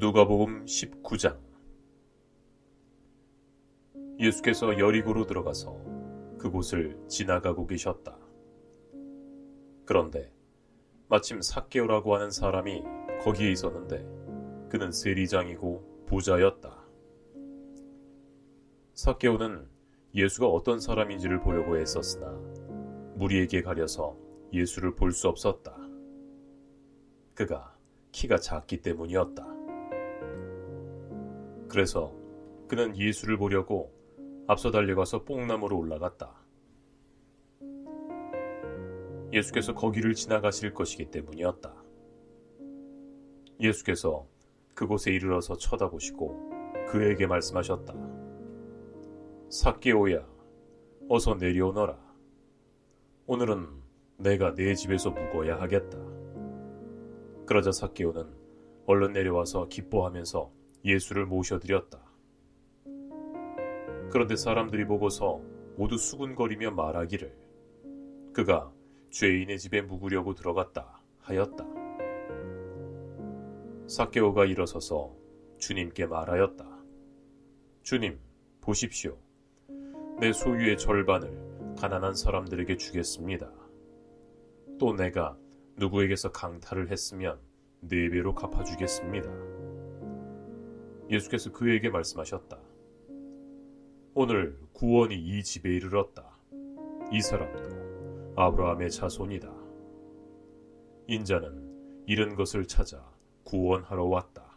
누가복음 19장. 예수께서 여리고로 들어가서 그곳을 지나가고 계셨다. 그런데 마침 삭개오라고 하는 사람이 거기에 있었는데 그는 세리장이고 부자였다. 삭개오는 예수가 어떤 사람인지를 보려고 애썼으나 무리에게 가려서 예수를 볼 수 없었다. 그가 키가 작기 때문이었다. 그래서 그는 예수를 보려고 앞서 달려가서 뽕나무로 올라갔다. 예수께서 거기를 지나가실 것이기 때문이었다. 예수께서 그곳에 이르러서 쳐다보시고 그에게 말씀하셨다. 삭개오야, 어서 내려오너라. 오늘은 내가 내 집에서 묵어야 하겠다. 그러자 삭개오는 얼른 내려와서 기뻐하면서 예수를 모셔드렸다. 그런데 사람들이 보고서 모두 수군거리며 말하기를 그가 죄인의 집에 묵으려고 들어갔다 하였다. 삭개오가 일어서서 주님께 말하였다. 주님, 보십시오. 내 소유의 절반을 가난한 사람들에게 주겠습니다. 또 내가 누구에게서 강탈을 했으면 4배로 갚아주겠습니다. 예수께서 그에게 말씀하셨다. 오늘 구원이 이 집에 이르렀다. 이 사람도 아브라함의 자손이다. 인자는 잃은 것을 찾아 구원하러 왔다.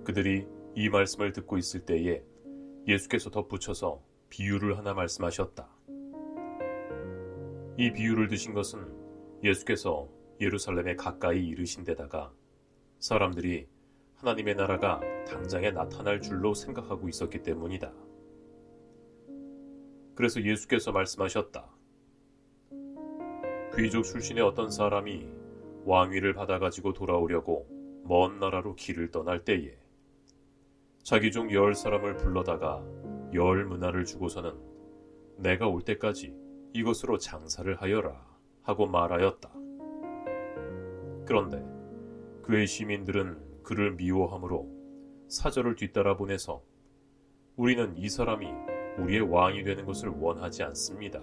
그들이 이 말씀을 듣고 있을 때에 예수께서 덧붙여서 비유를 하나 말씀하셨다. 이 비유를 드신 것은 예수께서 예루살렘에 가까이 이르신 데다가 사람들이 하나님의 나라가 당장에 나타날 줄로 생각하고 있었기 때문이다. 그래서 예수께서 말씀하셨다. 귀족 출신의 어떤 사람이 왕위를 받아가지고 돌아오려고 먼 나라로 길을 떠날 때에 자기 종 10사람을 불러다가 10문화를 주고서는 내가 올 때까지 이것으로 장사를 하여라 하고 말하였다. 그런데 그의 시민들은 그를 미워함으로 사절을 뒤따라 보내서 우리는 이 사람이 우리의 왕이 되는 것을 원하지 않습니다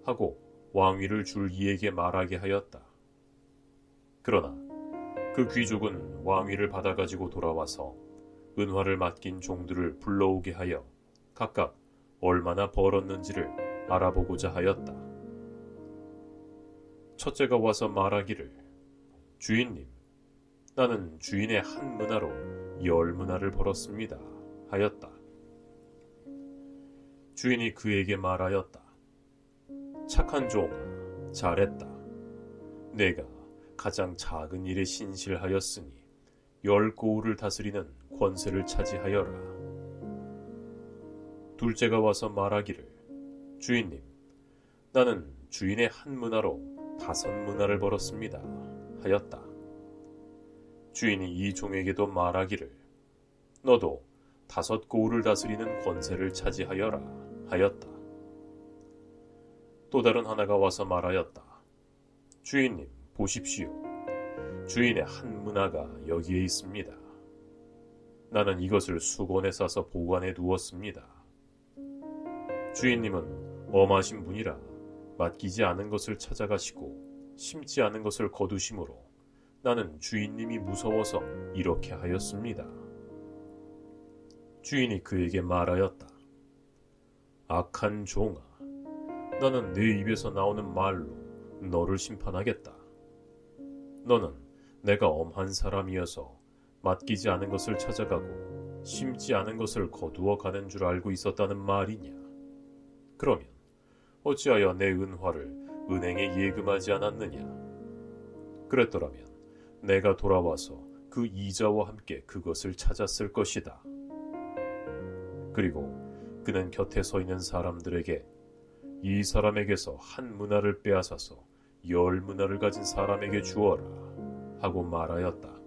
하고 왕위를 줄 이에게 말하게 하였다. 그러나 그 귀족은 왕위를 받아가지고 돌아와서 은화를 맡긴 종들을 불러오게 하여 각각 얼마나 벌었는지를 알아보고자 하였다. 첫째가 와서 말하기를 주인님, 나는 주인의 한 문화로 10문화를 벌었습니다 하였다. 주인이 그에게 말하였다. 착한 종아, 잘했다. 내가 가장 작은 일에 신실하였으니 10고을을 다스리는 권세를 차지하여라. 둘째가 와서 말하기를 주인님, 나는 주인의 한 문화로 5문화를 벌었습니다 하였다. 주인이 이 종에게도 말하기를 너도 5고을을 다스리는 권세를 차지하여라 하였다. 또 다른 하나가 와서 말하였다. 주인님, 보십시오. 주인의 한 문화가 여기에 있습니다. 나는 이것을 수건에 싸서 보관해 두었습니다. 주인님은 엄하신 분이라 맡기지 않은 것을 찾아가시고 심지 않은 것을 거두심으로 나는 주인님이 무서워서 이렇게 하였습니다. 주인이 그에게 말하였다. 악한 종아, 나는 내 입에서 나오는 말로 너를 심판하겠다. 너는 내가 엄한 사람이어서 맡기지 않은 것을 찾아가고 심지 않은 것을 거두어 가는 줄 알고 있었다는 말이냐? 그러면 어찌하여 내 은화를 은행에 예금하지 않았느냐? 그랬더라면 내가 돌아와서 그 이자와 함께 그것을 찾았을 것이다. 그리고 그는 곁에 서 있는 사람들에게 이 사람에게서 한 문화를 빼앗아서 10문화를 가진 사람에게 주어라 하고 말하였다.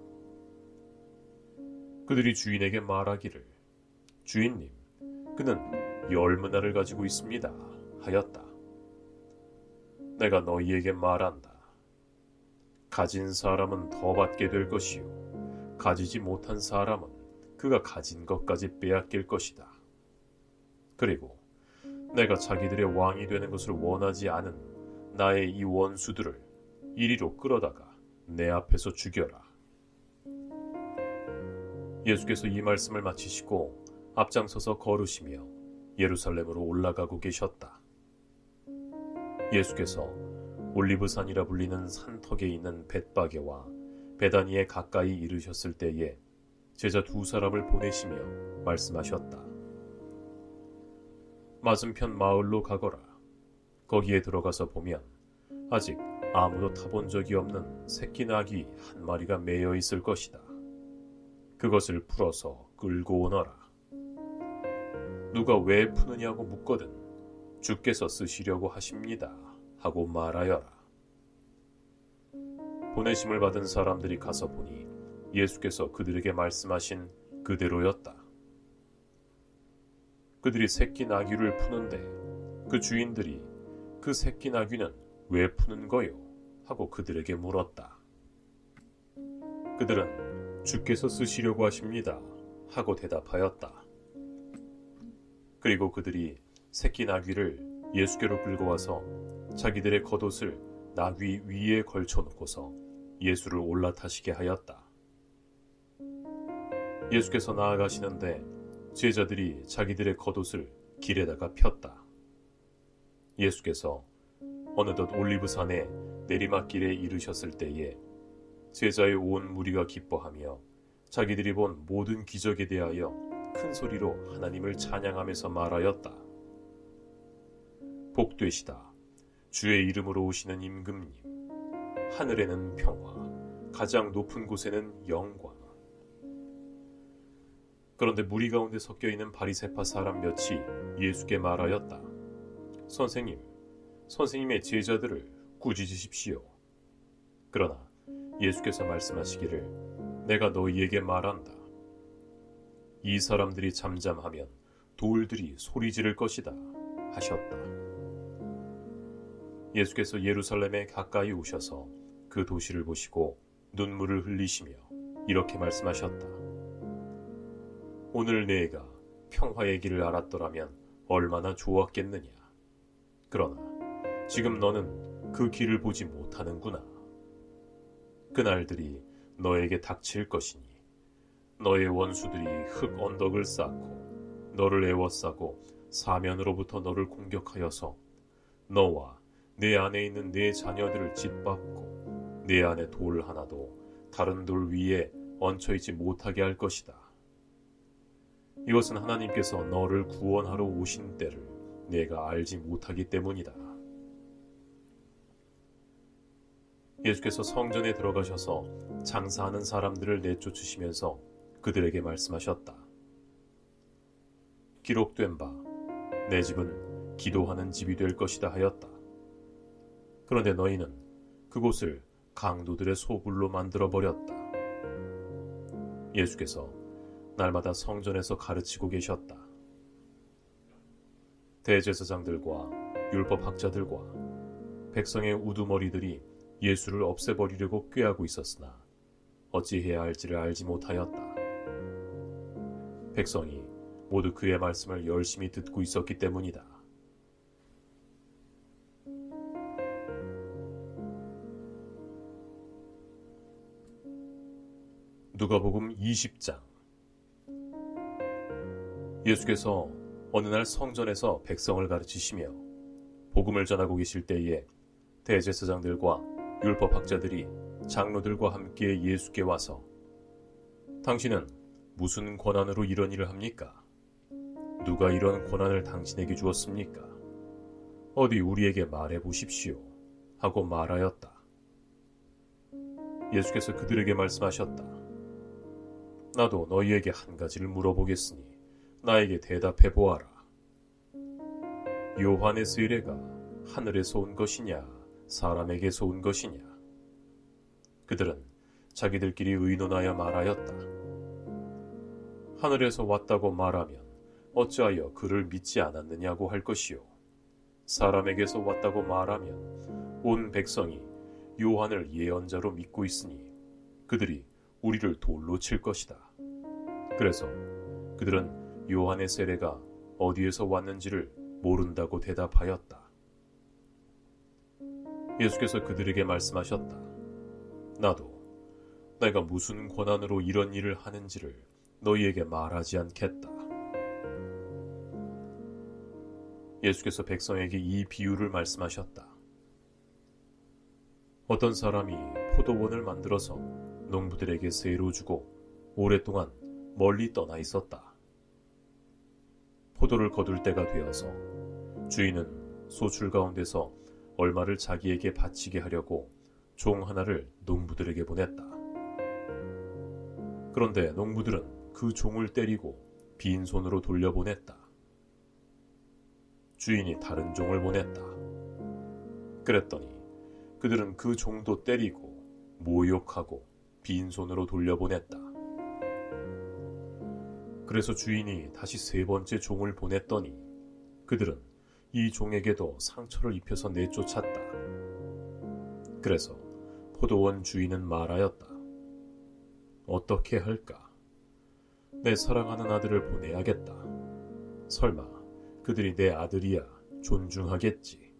그들이 주인에게 말하기를 주인님, 그는 10문화를 가지고 있습니다 하였다. 내가 너희에게 말한다. 가진 사람은 더 받게 될 것이요 가지지 못한 사람은 그가 가진 것까지 빼앗길 것이다. 그리고 내가 자기들의 왕이 되는 것을 원하지 않은 나의 이 원수들을 이리로 끌어다가 내 앞에서 죽여라. 예수께서 이 말씀을 마치시고 앞장서서 걸으시며 예루살렘으로 올라가고 계셨다. 예수께서 올리브산이라 불리는 산턱에 있는 벳바게와 베다니에 가까이 이르셨을 때에 제자 두 사람을 보내시며 말씀하셨다. 맞은편 마을로 가거라. 거기에 들어가서 보면 아직 아무도 타본 적이 없는 새끼 나귀 한 마리가 매여 있을 것이다. 그것을 풀어서 끌고 오너라. 누가 왜 푸느냐고 묻거든 주께서 쓰시려고 하십니다 하고 말하여라. 보내심을 받은 사람들이 가서 보니 예수께서 그들에게 말씀하신 그대로였다. 그들이 새끼 나귀를 푸는데 그 주인들이 그 새끼 나귀는 왜 푸는 거요? 하고 그들에게 물었다. 그들은 주께서 쓰시려고 하십니다 하고 대답하였다. 그리고 그들이 새끼 나귀를 예수께로 끌고 와서 자기들의 겉옷을 나귀 위에 걸쳐놓고서 예수를 올라타시게 하였다. 예수께서 나아가시는데 제자들이 자기들의 겉옷을 길에다가 폈다. 예수께서 어느덧 올리브산의 내리막길에 이르셨을 때에 제자의 온 무리가 기뻐하며 자기들이 본 모든 기적에 대하여 큰 소리로 하나님을 찬양하면서 말하였다. 복되시다. 주의 이름으로 오시는 임금님. 하늘에는 평화, 가장 높은 곳에는 영광. 그런데 무리 가운데 섞여 있는 바리새파 사람 몇이 예수께 말하였다. 선생님, 선생님의 제자들을 꾸짖으십시오. 그러나 예수께서 말씀하시기를 내가 너희에게 말한다. 이 사람들이 잠잠하면 돌들이 소리 지를 것이다 하셨다. 예수께서 예루살렘에 가까이 오셔서 그 도시를 보시고 눈물을 흘리시며 이렇게 말씀하셨다. 오늘 내가 평화의 길을 알았더라면 얼마나 좋았겠느냐. 그러나 지금 너는 그 길을 보지 못하는구나. 그날들이 너에게 닥칠 것이니 너의 원수들이 흙 언덕을 쌓고 너를 에워싸고 사면으로부터 너를 공격하여서 너와 내 안에 있는 내 자녀들을 짓밟고 내 안에 돌 하나도 다른 돌 위에 얹혀있지 못하게 할 것이다. 이것은 하나님께서 너를 구원하러 오신 때를 내가 알지 못하기 때문이다. 예수께서 성전에 들어가셔서 장사하는 사람들을 내쫓으시면서 그들에게 말씀하셨다. 기록된 바 내 집은 기도하는 집이 될 것이다 하였다. 그런데 너희는 그곳을 강도들의 소굴로 만들어버렸다. 예수께서 날마다 성전에서 가르치고 계셨다. 대제사장들과 율법학자들과 백성의 우두머리들이 예수를 없애버리려고 꾀하고 있었으나 어찌해야 할지를 알지 못하였다. 백성이 모두 그의 말씀을 열심히 듣고 있었기 때문이다. 누가복음 20장. 예수께서 어느 날 성전에서 백성을 가르치시며 복음을 전하고 계실 때에 대제사장들과 율법학자들이 장로들과 함께 예수께 와서 당신은 무슨 권한으로 이런 일을 합니까? 누가 이런 권한을 당신에게 주었습니까? 어디 우리에게 말해 보십시오 하고 말하였다. 예수께서 그들에게 말씀하셨다. 나도 너희에게 한 가지를 물어보겠으니 나에게 대답해 보아라. 요한의 세례가 하늘에서 온 것이냐 사람에게서 온 것이냐? 그들은 자기들끼리 의논하여 말하였다. 하늘에서 왔다고 말하면 어찌하여 그를 믿지 않았느냐고 할 것이요. 사람에게서 왔다고 말하면 온 백성이 요한을 예언자로 믿고 있으니 그들이 우리를 돌로 칠 것이다. 그래서 그들은 요한의 세례가 어디에서 왔는지를 모른다고 대답하였다. 예수께서 그들에게 말씀하셨다. 나도 내가 무슨 권한으로 이런 일을 하는지를 너희에게 말하지 않겠다. 예수께서 백성에게 이 비유를 말씀하셨다. 어떤 사람이 포도원을 만들어서 농부들에게 세로 주고 오랫동안 멀리 떠나 있었다. 포도를 거둘 때가 되어서 주인은 소출 가운데서 얼마를 자기에게 바치게 하려고 종 하나를 농부들에게 보냈다. 그런데 농부들은 그 종을 때리고 빈손으로 돌려보냈다. 주인이 다른 종을 보냈다. 그랬더니 그들은 그 종도 때리고 모욕하고 빈손으로 돌려보냈다. 그래서 주인이 다시 세 번째 종을 보냈더니 그들은 이 종에게도 상처를 입혀서 내쫓았다. 그래서 포도원 주인은 말하였다. 어떻게 할까? 내 사랑하는 아들을 보내야겠다. 설마 그들이 내 아들이야 존중하겠지.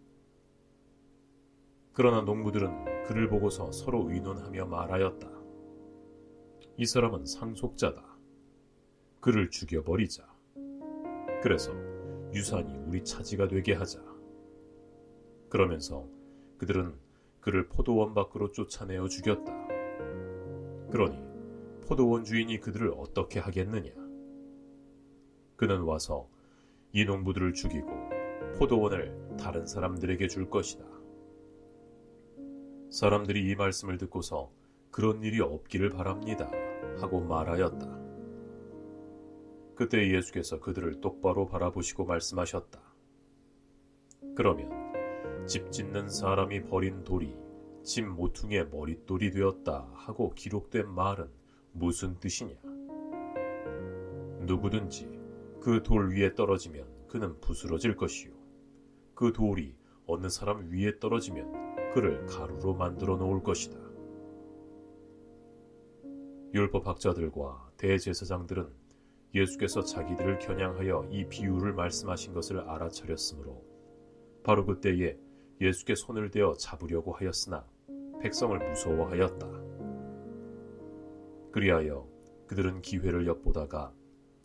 그러나 농부들은 그를 보고서 서로 의논하며 말하였다. 이 사람은 상속자다. 그를 죽여버리자. 그래서 유산이 우리 차지가 되게 하자. 그러면서 그들은 그를 포도원 밖으로 쫓아내어 죽였다. 그러니 포도원 주인이 그들을 어떻게 하겠느냐? 그는 와서 이 농부들을 죽이고 포도원을 다른 사람들에게 줄 것이다. 사람들이 이 말씀을 듣고서 그런 일이 없기를 바랍니다 하고 말하였다. 그때 예수께서 그들을 똑바로 바라보시고 말씀하셨다. 그러면 집 짓는 사람이 버린 돌이 집 모퉁이의 머릿돌이 되었다 하고 기록된 말은 무슨 뜻이냐? 누구든지 그 돌 위에 떨어지면 그는 부스러질 것이요. 그 돌이 어느 사람 위에 떨어지면 그를 가루로 만들어 놓을 것이다. 율법학자들과 대제사장들은 예수께서 자기들을 겨냥하여 이 비유를 말씀하신 것을 알아차렸으므로 바로 그때에 예수께 손을 대어 잡으려고 하였으나 백성을 무서워하였다. 그리하여 그들은 기회를 엿보다가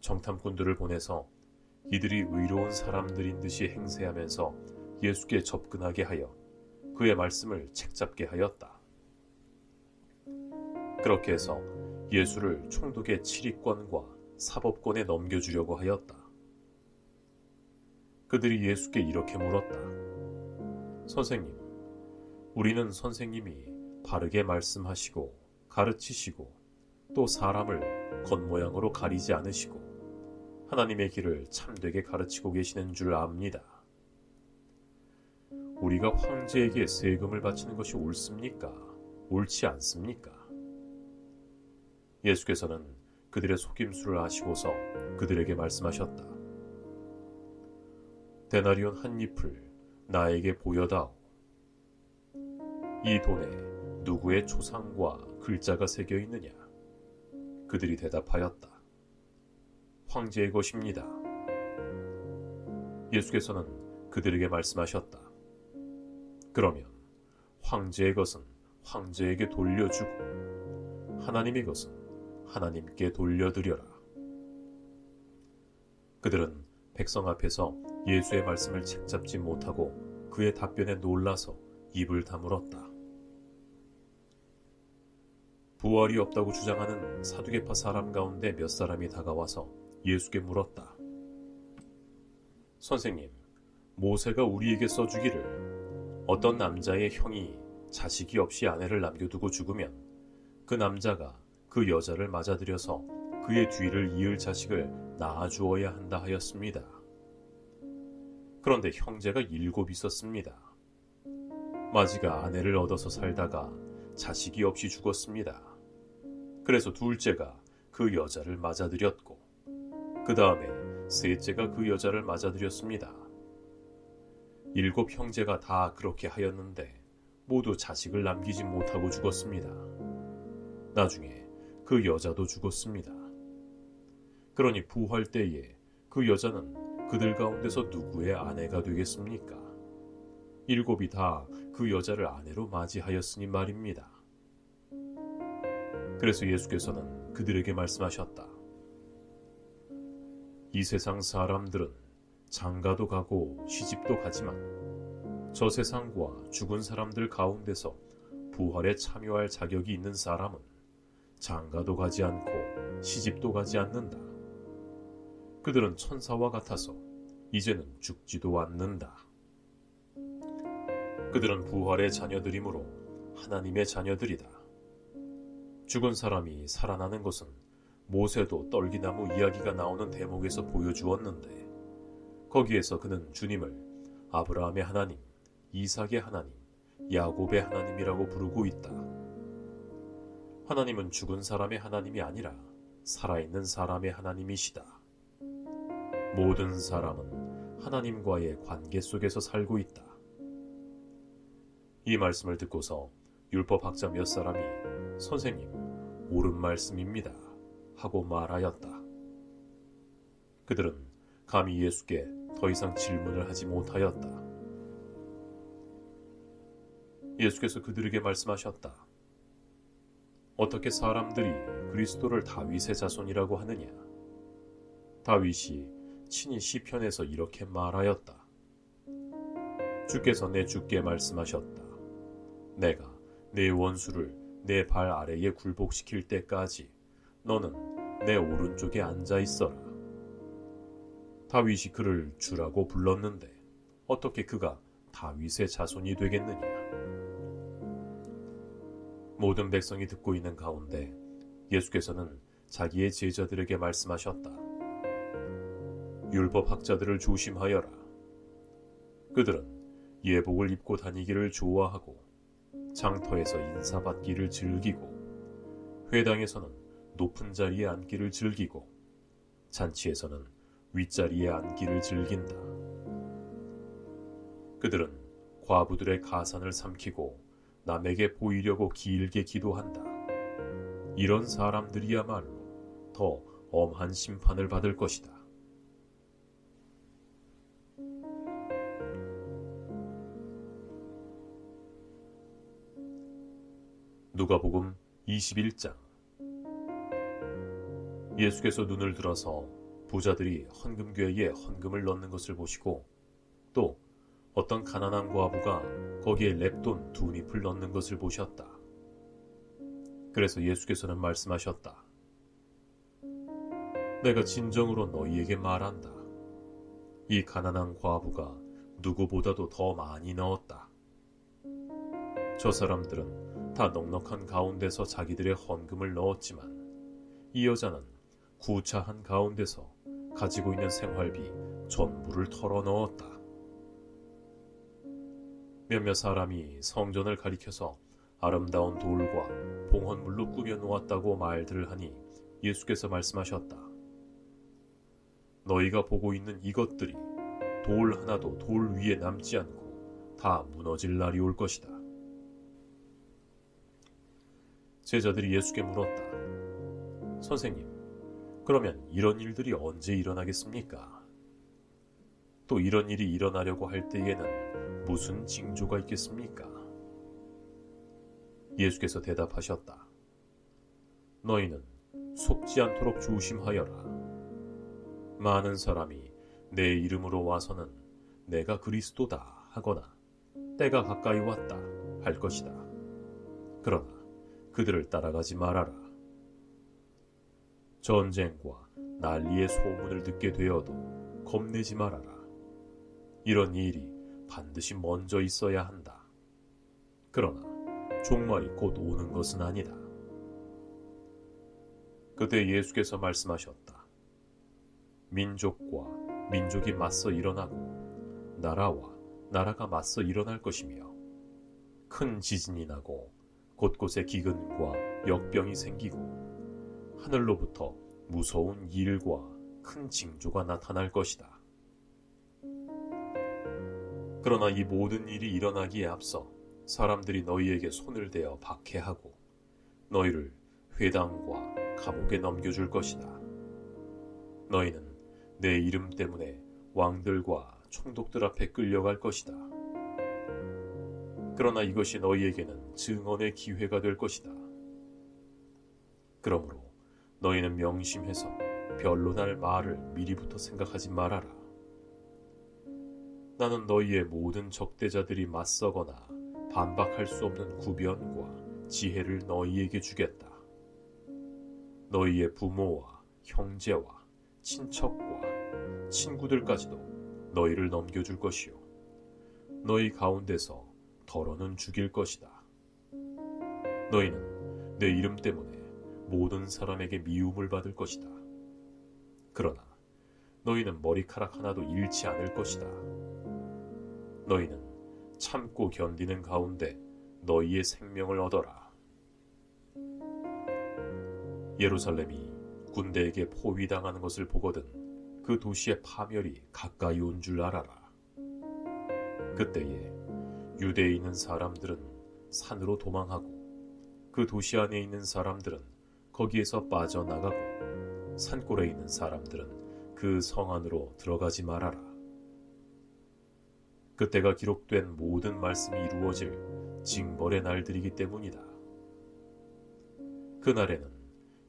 정탐꾼들을 보내서 이들이 의로운 사람들인 듯이 행세하면서 예수께 접근하게 하여 그의 말씀을 책잡게 하였다. 그렇게 해서 예수를 총독의 치리권과 사법권에 넘겨주려고 하였다. 그들이 예수께 이렇게 물었다. 선생님, 우리는 선생님이 바르게 말씀하시고 가르치시고 또 사람을 겉모양으로 가리지 않으시고 하나님의 길을 참되게 가르치고 계시는 줄 압니다. 우리가 황제에게 세금을 바치는 것이 옳습니까? 옳지 않습니까? 예수께서는 그들의 속임수를 아시고서 그들에게 말씀하셨다. 데나리온 한 잎을 나에게 보여다오. 이 돈에 누구의 초상과 글자가 새겨 있느냐? 그들이 대답하였다. 황제의 것입니다. 예수께서는 그들에게 말씀하셨다. 그러면 황제의 것은 황제에게 돌려주고 하나님의 것은 하나님께 돌려드려라. 그들은 백성 앞에서 예수의 말씀을 책잡지 못하고 그의 답변에 놀라서 입을 다물었다. 부활이 없다고 주장하는 사두개파 사람 가운데 몇 사람이 다가와서 예수께 물었다. 선생님, 모세가 우리에게 써주기를 어떤 남자의 형이 자식이 없이 아내를 남겨두고 죽으면 그 남자가 그 여자를 맞아들여서 그의 뒤를 이을 자식을 낳아주어야 한다 하였습니다. 그런데 형제가 7 있었습니다. 마지가 아내를 얻어서 살다가 자식이 없이 죽었습니다. 그래서 둘째가 그 여자를 맞아들였고 그 다음에 셋째가 그 여자를 맞아들였습니다. 7 형제가 다 그렇게 하였는데 모두 자식을 남기지 못하고 죽었습니다. 나중에 그 여자도 죽었습니다. 그러니 부활 때에 그 여자는 그들 가운데서 누구의 아내가 되겠습니까? 7이 다 그 여자를 아내로 맞이하였으니 말입니다. 그래서 예수께서는 그들에게 말씀하셨다. 이 세상 사람들은 장가도 가고 시집도 가지만 저 세상과 죽은 사람들 가운데서 부활에 참여할 자격이 있는 사람은 장가도 가지 않고 시집도 가지 않는다. 그들은 천사와 같아서 이제는 죽지도 않는다. 그들은 부활의 자녀들이므로 하나님의 자녀들이다. 죽은 사람이 살아나는 것은 모세도 떨기나무 이야기가 나오는 대목에서 보여주었는데 거기에서 그는 주님을 아브라함의 하나님, 이삭의 하나님, 야곱의 하나님이라고 부르고 있다. 하나님은 죽은 사람의 하나님이 아니라 살아있는 사람의 하나님이시다. 모든 사람은 하나님과의 관계 속에서 살고 있다. 이 말씀을 듣고서 율법학자 몇 사람이 선생님, 옳은 말씀입니다 하고 말하였다. 그들은 감히 예수께 더 이상 질문을 하지 못하였다. 예수께서 그들에게 말씀하셨다. 어떻게 사람들이 그리스도를 다윗의 자손이라고 하느냐? 다윗이 친히 시편에서 이렇게 말하였다. 주께서 내 주께 말씀하셨다. 내가 내 원수를 내 발 아래에 굴복시킬 때까지 너는 내 오른쪽에 앉아 있어라. 다윗이 그를 주라고 불렀는데 어떻게 그가 다윗의 자손이 되겠느냐? 모든 백성이 듣고 있는 가운데 예수께서는 자기의 제자들에게 말씀하셨다. 율법학자들을 조심하여라. 그들은 예복을 입고 다니기를 좋아하고 장터에서 인사받기를 즐기고 회당에서는 높은 자리에 앉기를 즐기고 잔치에서는 윗자리에 앉기를 즐긴다. 그들은 과부들의 가산을 삼키고 남에게 보이려고 길게 기도한다. 이런 사람들이야말로 더 엄한 심판을 받을 것이다. 누가복음 21장. 예수께서 눈을 들어서 부자들이 헌금궤에 헌금을 넣는 것을 보시고 또 어떤 가난한 과부가 거기에 렙돈 2잎을 넣는 것을 보셨다. 그래서 예수께서는 말씀하셨다. 내가 진정으로 너희에게 말한다. 이 가난한 과부가 누구보다도 더 많이 넣었다. 저 사람들은 다 넉넉한 가운데서 자기들의 헌금을 넣었지만 이 여자는 구차한 가운데서 가지고 있는 생활비 전부를 털어 넣었다. 몇몇 사람이 성전을 가리켜서 아름다운 돌과 봉헌물로 꾸며 놓았다고 말들을 하니 예수께서 말씀하셨다. 너희가 보고 있는 이것들이 돌 하나도 돌 위에 남지 않고 다 무너질 날이 올 것이다. 제자들이 예수께 물었다. 선생님, 그러면 이런 일들이 언제 일어나겠습니까? 또 이런 일이 일어나려고 할 때에는 무슨 징조가 있겠습니까? 예수께서 대답하셨다. 너희는 속지 않도록 조심하여라. 많은 사람이 내 이름으로 와서는 내가 그리스도다 하거나 때가 가까이 왔다 할 것이다. 그러나 그들을 따라가지 말아라. 전쟁과 난리의 소문을 듣게 되어도 겁내지 말아라. 이런 일이 반드시 먼저 있어야 한다. 그러나 종말이 곧 오는 것은 아니다. 그때 예수께서 말씀하셨다. 민족과 민족이 맞서 일어나고 나라와 나라가 맞서 일어날 것이며 큰 지진이 나고 곳곳에 기근과 역병이 생기고 하늘로부터 무서운 일과 큰 징조가 나타날 것이다. 그러나 이 모든 일이 일어나기에 앞서 사람들이 너희에게 손을 대어 박해하고 너희를 회당과 감옥에 넘겨줄 것이다. 너희는 내 이름 때문에 왕들과 총독들 앞에 끌려갈 것이다. 그러나 이것이 너희에게는 증언의 기회가 될 것이다. 그러므로 너희는 명심해서 변론할 말을 미리부터 생각하지 말아라. 나는 너희의 모든 적대자들이 맞서거나 반박할 수 없는 구변과 지혜를 너희에게 주겠다. 너희의 부모와 형제와 친척과 친구들까지도 너희를 넘겨줄 것이요. 너희 가운데서 더러는 죽일 것이다. 너희는 내 이름 때문에 모든 사람에게 미움을 받을 것이다. 그러나 너희는 머리카락 하나도 잃지 않을 것이다. 너희는 참고 견디는 가운데 너희의 생명을 얻어라. 예루살렘이 군대에게 포위당하는 것을 보거든 그 도시의 파멸이 가까이 온 줄 알아라. 그때에 유대에 있는 사람들은 산으로 도망하고 그 도시 안에 있는 사람들은 거기에서 빠져나가고 산골에 있는 사람들은 그 성 안으로 들어가지 말아라. 그때가 기록된 모든 말씀이 이루어질 징벌의 날들이기 때문이다. 그날에는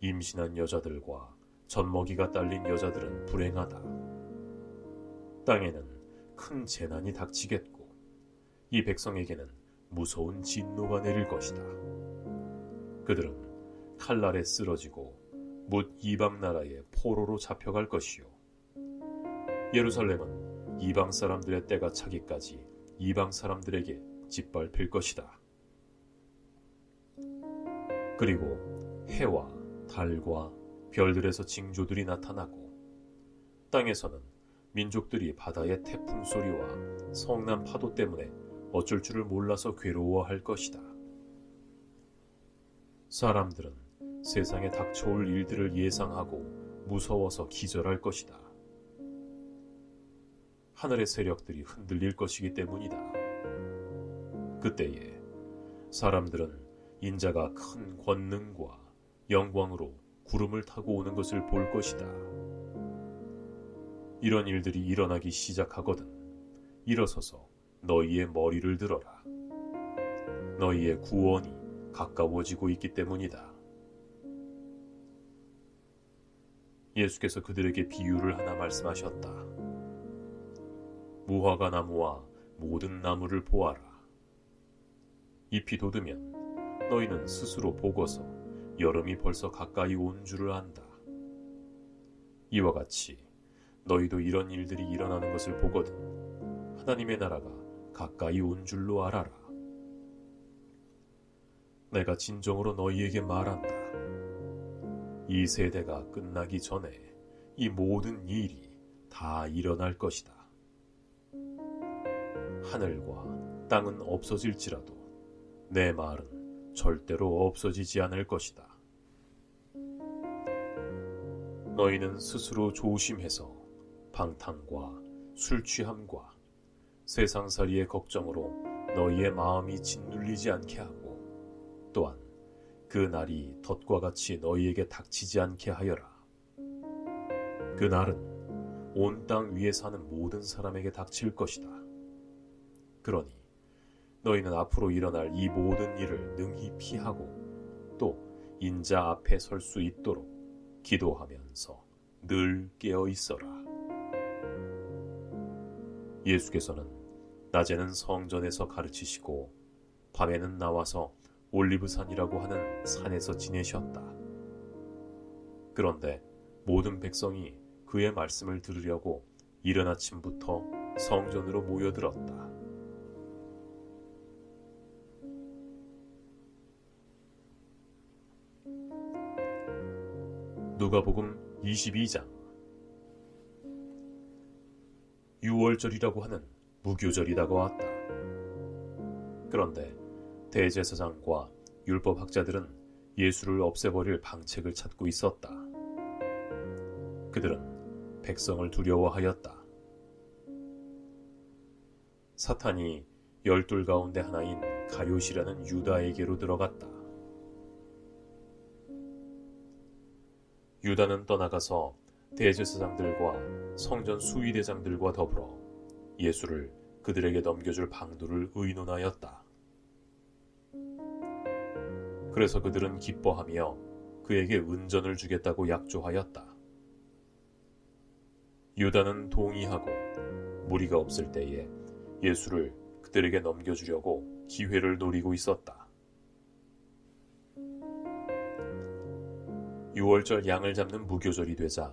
임신한 여자들과 젖먹이가 딸린 여자들은 불행하다. 땅에는 큰 재난이 닥치겠고 이 백성에게는 무서운 진노가 내릴 것이다. 그들은 칼날에 쓰러지고 뭇 이방 나라의 포로로 잡혀갈 것이요. 예루살렘은 이방 사람들의 때가 차기까지 이방 사람들에게 짓밟힐 것이다. 그리고 해와 달과 별들에서 징조들이 나타나고 땅에서는 민족들이 바다의 태풍 소리와 성난 파도 때문에 어쩔 줄을 몰라서 괴로워할 것이다. 사람들은 세상에 닥쳐올 일들을 예상하고 무서워서 기절할 것이다. 하늘의 세력들이 흔들릴 것이기 때문이다. 그때에 사람들은 인자가 큰 권능과 영광으로 구름을 타고 오는 것을 볼 것이다. 이런 일들이 일어나기 시작하거든 일어서서 너희의 머리를 들어라. 너희의 구원이 가까워지고 있기 때문이다. 예수께서 그들에게 비유를 하나 말씀하셨다. 무화과 나무와 모든 나무를 보아라. 잎이 돋으면 너희는 스스로 보고서 여름이 벌써 가까이 온 줄을 안다. 이와 같이 너희도 이런 일들이 일어나는 것을 보거든 하나님의 나라가 가까이 온 줄로 알아라. 내가 진정으로 너희에게 말한다. 이 세대가 끝나기 전에 이 모든 일이 다 일어날 것이다. 하늘과 땅은 없어질지라도 내 말은 절대로 없어지지 않을 것이다. 너희는 스스로 조심해서 방탕과 술 취함과 세상살이의 걱정으로 너희의 마음이 짓눌리지 않게 하고 또한 그 날이 덫과 같이 너희에게 닥치지 않게 하여라. 그 날은 온 땅 위에 사는 모든 사람에게 닥칠 것이다. 그러니 너희는 앞으로 일어날 이 모든 일을 능히 피하고 또 인자 앞에 설 수 있도록 기도하면서 늘 깨어 있어라. 예수께서는 낮에는 성전에서 가르치시고 밤에는 나와서 올리브산이라고 하는 산에서 지내셨다. 그런데 모든 백성이 그의 말씀을 들으려고 이른 아침부터 성전으로 모여들었다. 누가복음 22장. 유월절이라고 하는 무교절이 다가왔다. 그런데 대제사장과 율법학자들은 예수를 없애버릴 방책을 찾고 있었다. 그들은 백성을 두려워하였다. 사탄이 12 가운데 하나인 가룟이라는 유다에게로 들어갔다. 유다는 떠나가서 대제사장들과 성전 수의대장들과 더불어 예수를 그들에게 넘겨줄 방도를 의논하였다. 그래서 그들은 기뻐하며 그에게 은전을 주겠다고 약조하였다. 유다는 동의하고 무리가 없을 때에 예수를 그들에게 넘겨주려고 기회를 노리고 있었다. 유월절 양을 잡는 무교절이 되자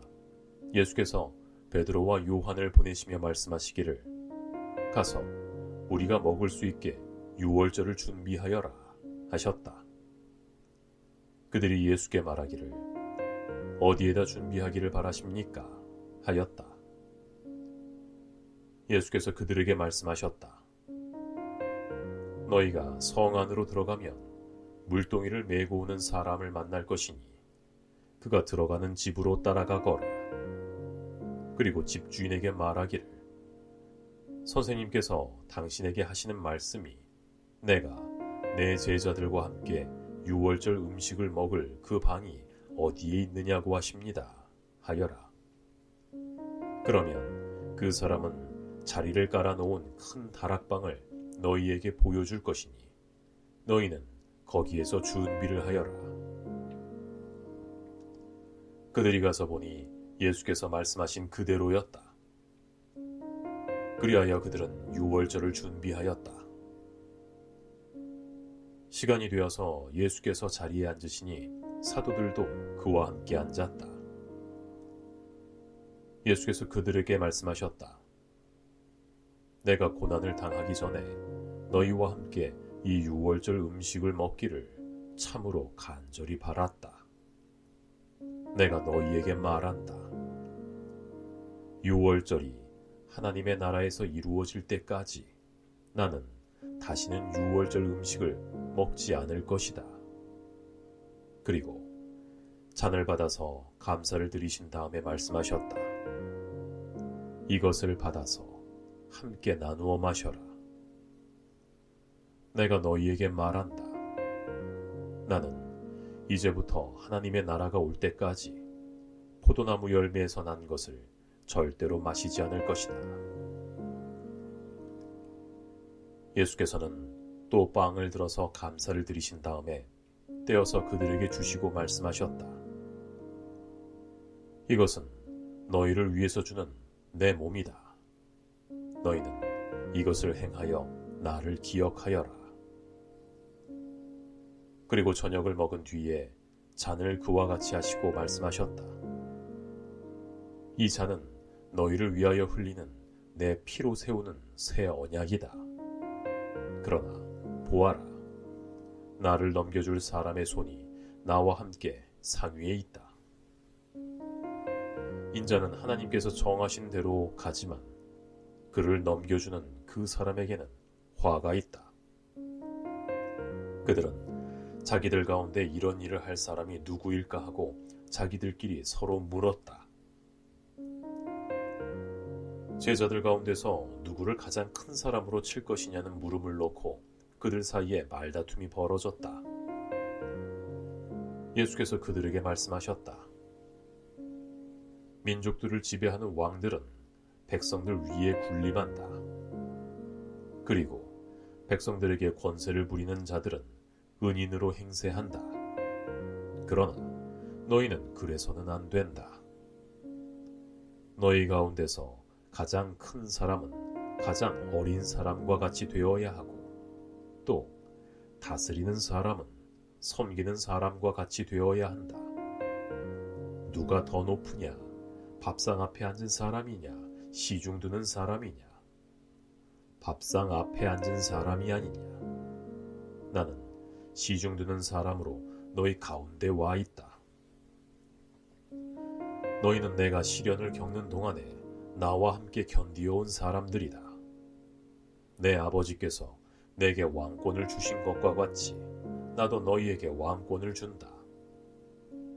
예수께서 베드로와 요한을 보내시며 말씀하시기를 가서 우리가 먹을 수 있게 유월절을 준비하여라 하셨다. 그들이 예수께 말하기를 어디에다 준비하기를 바라십니까? 하였다. 예수께서 그들에게 말씀하셨다. 너희가 성 안으로 들어가면 물동이를 메고 오는 사람을 만날 것이니 그가 들어가는 집으로 따라가거라. 그리고 집주인에게 말하기를 선생님께서 당신에게 하시는 말씀이 내가 내 제자들과 함께 유월절 음식을 먹을 그 방이 어디에 있느냐고 하십니다. 하여라. 그러면 그 사람은 자리를 깔아놓은 큰 다락방을 너희에게 보여줄 것이니 너희는 거기에서 준비를 하여라. 그들이 가서 보니 예수께서 말씀하신 그대로였다. 그리하여 그들은 유월절을 준비하였다. 시간이 되어서 예수께서 자리에 앉으시니 사도들도 그와 함께 앉았다. 예수께서 그들에게 말씀하셨다. 내가 고난을 당하기 전에 너희와 함께 이 유월절 음식을 먹기를 참으로 간절히 바랐다. 내가 너희에게 말한다. 유월절이 하나님의 나라에서 이루어질 때까지 나는 다시는 유월절 음식을 먹지 않을 것이다. 그리고 잔을 받아서 감사를 드리신 다음에 말씀하셨다. 이것을 받아서 함께 나누어 마셔라. 내가 너희에게 말한다. 나는 이제부터 하나님의 나라가 올 때까지 포도나무 열매에서 난 것을 절대로 마시지 않을 것이다. 예수께서는 또 빵을 들어서 감사를 드리신 다음에 떼어서 그들에게 주시고 말씀하셨다. 이것은 너희를 위해서 주는 내 몸이다. 너희는 이것을 행하여 나를 기억하여라. 그리고 저녁을 먹은 뒤에 잔을 그와 같이 하시고 말씀하셨다. 이 잔은 너희를 위하여 흘리는 내 피로 세우는 새 언약이다. 그러나 보아라. 나를 넘겨줄 사람의 손이 나와 함께 상위에 있다. 인자는 하나님께서 정하신 대로 가지만 그를 넘겨주는 그 사람에게는 화가 있다. 그들은 자기들 가운데 이런 일을 할 사람이 누구일까 하고 자기들끼리 서로 물었다. 제자들 가운데서 누구를 가장 큰 사람으로 칠 것이냐는 물음을 놓고 그들 사이에 말다툼이 벌어졌다. 예수께서 그들에게 말씀하셨다. 민족들을 지배하는 왕들은 백성들 위에 군림한다. 그리고 백성들에게 권세를 부리는 자들은 은인으로 행세한다. 그러나 너희는 그래서는 안 된다. 너희 가운데서 가장 큰 사람은 가장 어린 사람과 같이 되어야 하고 또 다스리는 사람은 섬기는 사람과 같이 되어야 한다. 누가 더 높으냐? 밥상 앞에 앉은 사람이냐? 시중 두는 사람이냐? 밥상 앞에 앉은 사람이 아니냐? 나는 시중 두는 사람으로 너희 가운데 와 있다. 너희는 내가 시련을 겪는 동안에 나와 함께 견디어온 사람들이다. 내 아버지께서 내게 왕권을 주신 것과 같이 나도 너희에게 왕권을 준다.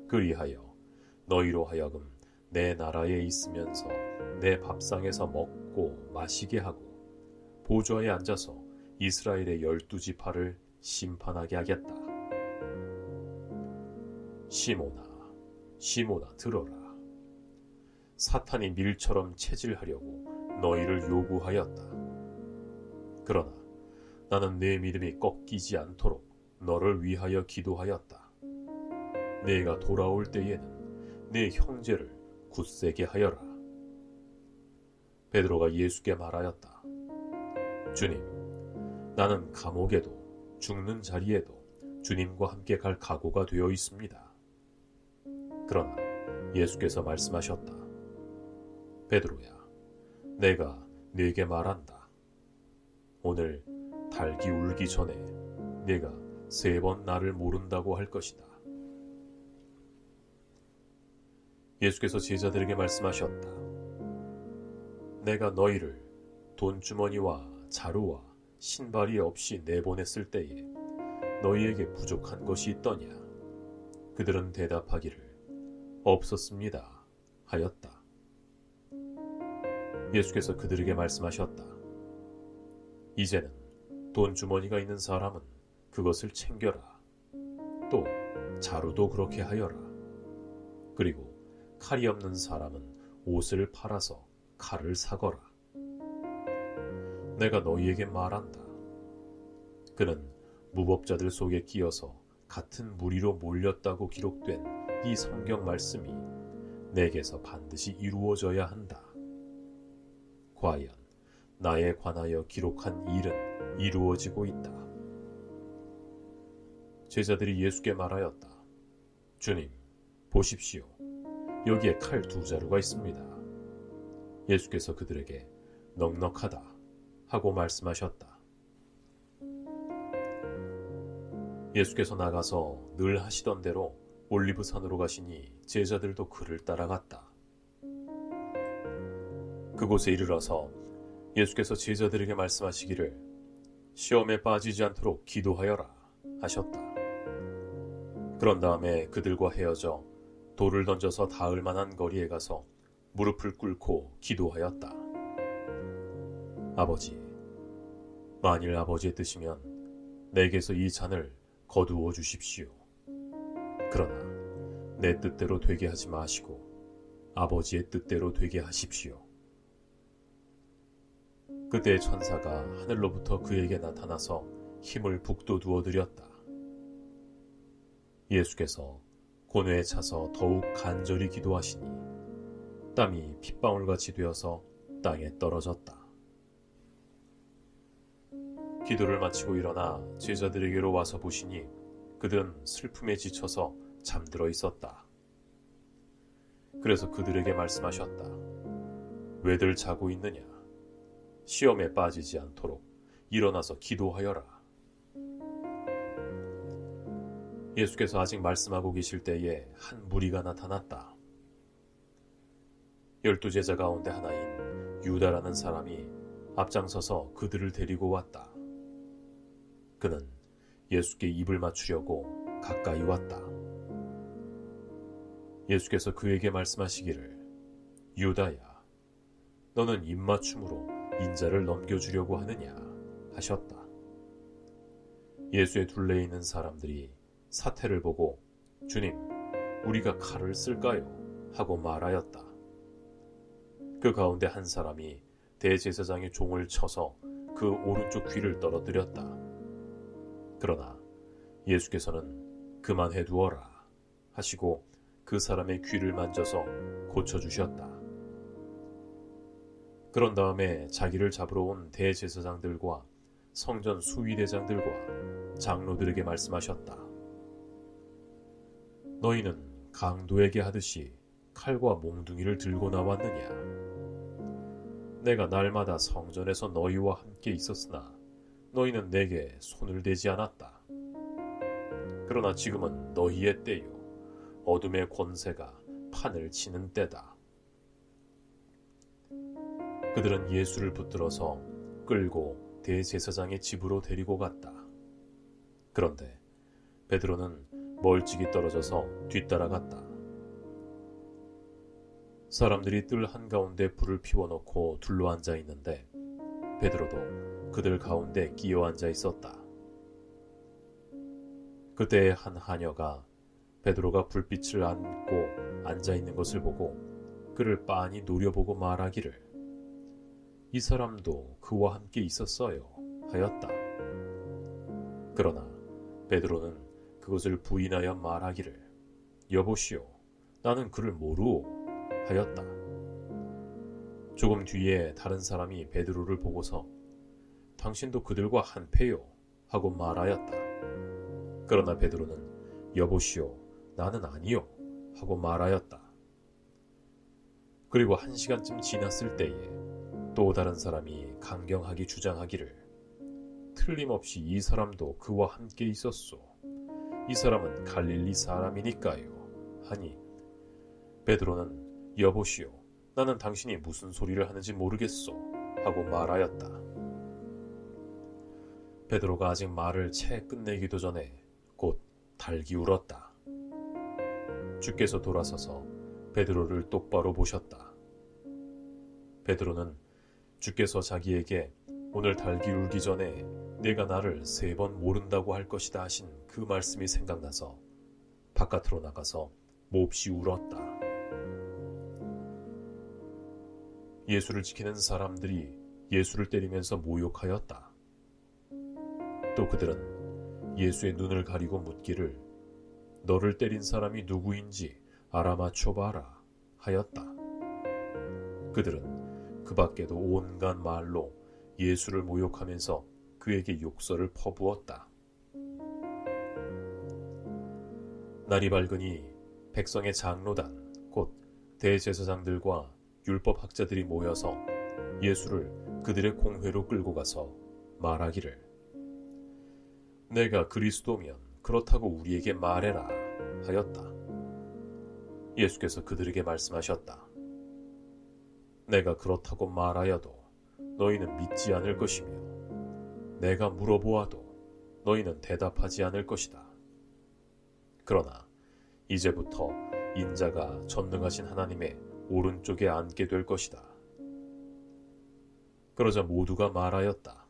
그리하여 너희로 하여금 내 나라에 있으면서 내 밥상에서 먹고 마시게 하고 보좌에 앉아서 이스라엘의 12지파를 심판하게 하겠다. 시몬아, 시몬아 들어라. 사탄이 밀처럼 체질하려고 너희를 요구하였다. 그러나 나는 내 믿음이 꺾이지 않도록 너를 위하여 기도하였다. 내가 돌아올 때에는 내 형제를 굳세게 하여라. 베드로가 예수께 말하였다. 주님, 나는 감옥에도 죽는 자리에도 주님과 함께 갈 각오가 되어 있습니다. 그러나 예수께서 말씀하셨다. 베드로야, 내가 네게 말한다. 오늘 닭이 울기 전에 네가 3번 나를 모른다고 할 것이다. 예수께서 제자들에게 말씀하셨다. 내가 너희를 돈주머니와 자루와 신발이 없이 내보냈을 때에 너희에게 부족한 것이 있더냐? 그들은 대답하기를 없었습니다 하였다. 예수께서 그들에게 말씀하셨다. 이제는 돈주머니가 있는 사람은 그것을 챙겨라. 또 자루도 그렇게 하여라. 그리고 칼이 없는 사람은 옷을 팔아서 칼을 사거라. 내가 너희에게 말한다. 그는 무법자들 속에 끼어서 같은 무리로 몰렸다고 기록된 이 성경 말씀이 내게서 반드시 이루어져야 한다. 과연 나에 관하여 기록한 일은 이루어지고 있다. 제자들이 예수께 말하였다. 주님, 보십시오. 여기에 칼 2자루가 있습니다. 예수께서 그들에게 넉넉하다 하고 말씀하셨다. 예수께서 나가서 늘 하시던 대로 올리브산으로 가시니 제자들도 그를 따라갔다. 그곳에 이르러서 예수께서 제자들에게 말씀하시기를 시험에 빠지지 않도록 기도하여라 하셨다. 그런 다음에 그들과 헤어져 돌을 던져서 닿을 만한 거리에 가서 무릎을 꿇고 기도하였다. 아버지, 만일 아버지의 뜻이면 내게서 이 잔을 거두어 주십시오. 그러나 내 뜻대로 되게 하지 마시고 아버지의 뜻대로 되게 하십시오. 그때 천사가 하늘로부터 그에게 나타나서 힘을 북돋우어 드렸다. 예수께서 고뇌에 차서 더욱 간절히 기도하시니 땀이 핏방울같이 되어서 땅에 떨어졌다. 기도를 마치고 일어나 제자들에게로 와서 보시니 그들은 슬픔에 지쳐서 잠들어 있었다. 그래서 그들에게 말씀하셨다. 왜들 자고 있느냐? 시험에 빠지지 않도록 일어나서 기도하여라. 예수께서 아직 말씀하고 계실 때에 한 무리가 나타났다. 12제자 가운데 하나인 유다라는 사람이 앞장서서 그들을 데리고 왔다. 그는 예수께 입을 맞추려고 가까이 왔다. 예수께서 그에게 말씀하시기를 유다야, 너는 입맞춤으로 인자를 넘겨주려고 하느냐 하셨다. 예수의 둘레에 있는 사람들이 사태를 보고 주님, 우리가 칼을 쓸까요? 하고 말하였다. 그 가운데 한 사람이 대제사장의 종을 쳐서 그 오른쪽 귀를 떨어뜨렸다. 그러나 예수께서는 그만해 두어라 하시고 그 사람의 귀를 만져서 고쳐주셨다. 그런 다음에 자기를 잡으러 온 대제사장들과 성전 수위대장들과 장로들에게 말씀하셨다. 너희는 강도에게 하듯이 칼과 몽둥이를 들고 나왔느냐? 내가 날마다 성전에서 너희와 함께 있었으나 너희는 내게 손을 대지 않았다. 그러나 지금은 너희의 때요, 어둠의 권세가 판을 치는 때다. 그들은 예수를 붙들어서 끌고 대제사장의 집으로 데리고 갔다. 그런데 베드로는 멀찍이 떨어져서 뒤따라갔다. 사람들이 뜰 한가운데 불을 피워놓고 둘러앉아 있는데 베드로도 그들 가운데 끼어 앉아 있었다. 그때 한 하녀가 베드로가 불빛을 안고 앉아 있는 것을 보고 그를 빤히 노려보고 말하기를 이 사람도 그와 함께 있었어요 하였다. 그러나 베드로는 그것을 부인하여 말하기를 여보시오 나는 그를 모르오 하였다. 조금 뒤에 다른 사람이 베드로를 보고서 당신도 그들과 한패요 하고 말하였다. 그러나 베드로는 여보시오 나는 아니요 하고 말하였다. 그리고 1시간쯤 지났을 때에 또 다른 사람이 강경하게 주장하기를 틀림없이 이 사람도 그와 함께 있었소. 이 사람은 갈릴리 사람이니까요 하니 베드로는 여보시오 나는 당신이 무슨 소리를 하는지 모르겠소 하고 말하였다. 베드로가 아직 말을 채 끝내기도 전에 곧 달기 울었다. 주께서 돌아서서 베드로를 똑바로 보셨다. 베드로는 주께서 자기에게 오늘 달기 울기 전에 내가 나를 3번 모른다고 할 것이다 하신 그 말씀이 생각나서 바깥으로 나가서 몹시 울었다. 예수를 지키는 사람들이 예수를 때리면서 모욕하였다. 또 그들은 예수의 눈을 가리고 묻기를 너를 때린 사람이 누구인지 알아맞혀 봐라 하였다. 그들은 그 밖에도 온갖 말로 예수를 모욕하면서 그에게 욕설을 퍼부었다. 날이 밝으니 백성의 장로단 곧 대제사장들과 율법학자들이 모여서 예수를 그들의 공회로 끌고 가서 말하기를 내가 그리스도면 그렇다고 우리에게 말해라 하였다. 예수께서 그들에게 말씀하셨다. 내가 그렇다고 말하여도 너희는 믿지 않을 것이며 내가 물어보아도 너희는 대답하지 않을 것이다. 그러나 이제부터 인자가 전능하신 하나님의 오른쪽에 앉게 될 것이다. 그러자 모두가 말하였다.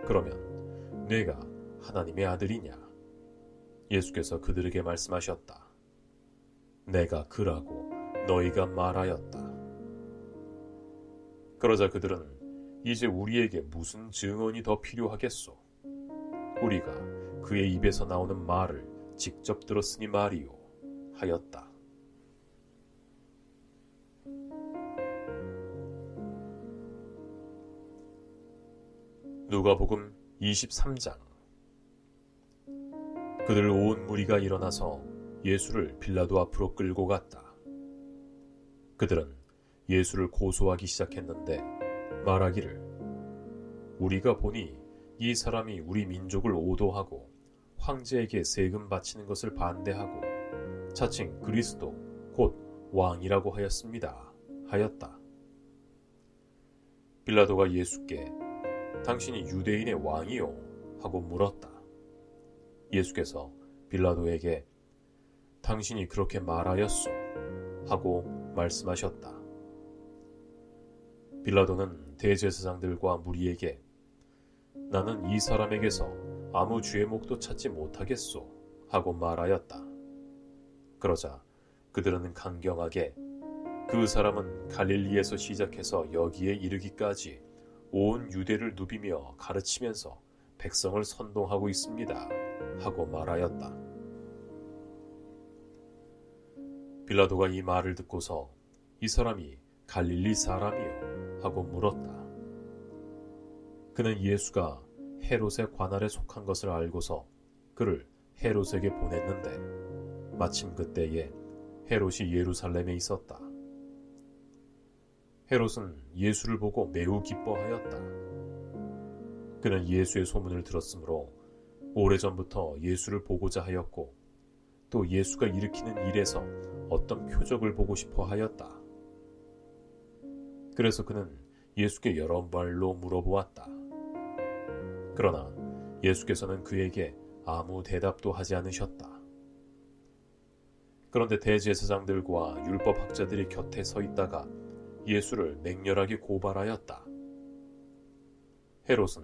그러면 내가 하나님의 아들이냐? 예수께서 그들에게 말씀하셨다. 내가 그라고 너희가 말하였다. 그러자 그들은 이제 우리에게 무슨 증언이 더 필요하겠소? 우리가 그의 입에서 나오는 말을 직접 들었으니 말이요 하였다. 누가복음 23장. 그들 온 무리가 일어나서 예수를 빌라도 앞으로 끌고 갔다. 그들은 예수를 고소하기 시작했는데 말하기를 우리가 보니 이 사람이 우리 민족을 오도하고 황제에게 세금 바치는 것을 반대하고 자칭 그리스도 곧 왕이라고 하였습니다 하였다. 빌라도가 예수께 당신이 유대인의 왕이요 하고 물었다. 예수께서 빌라도에게 당신이 그렇게 말하였소 하고 말씀하셨다. 빌라도는 대제사장들과 무리에게 나는 이 사람에게서 아무 죄목도 찾지 못하겠소 하고 말하였다. 그러자 그들은 강경하게 그 사람은 갈릴리에서 시작해서 여기에 이르기까지 온 유대를 누비며 가르치면서 백성을 선동하고 있습니다 하고 말하였다. 빌라도가 이 말을 듣고서 이 사람이 갈릴리 사람이요 하고 물었다. 그는 예수가 헤롯의 관할에 속한 것을 알고서 그를 헤롯에게 보냈는데 마침 그때에 헤롯이 예루살렘에 있었다. 헤롯은 예수를 보고 매우 기뻐하였다. 그는 예수의 소문을 들었으므로 오래전부터 예수를 보고자 하였고 또 예수가 일으키는 일에서 어떤 표적을 보고 싶어 하였다. 그래서 그는 예수께 여러 말로 물어보았다. 그러나 예수께서는 그에게 아무 대답도 하지 않으셨다. 그런데 대제사장들과 율법학자들이 곁에 서 있다가 예수를 맹렬하게 고발하였다. 헤롯은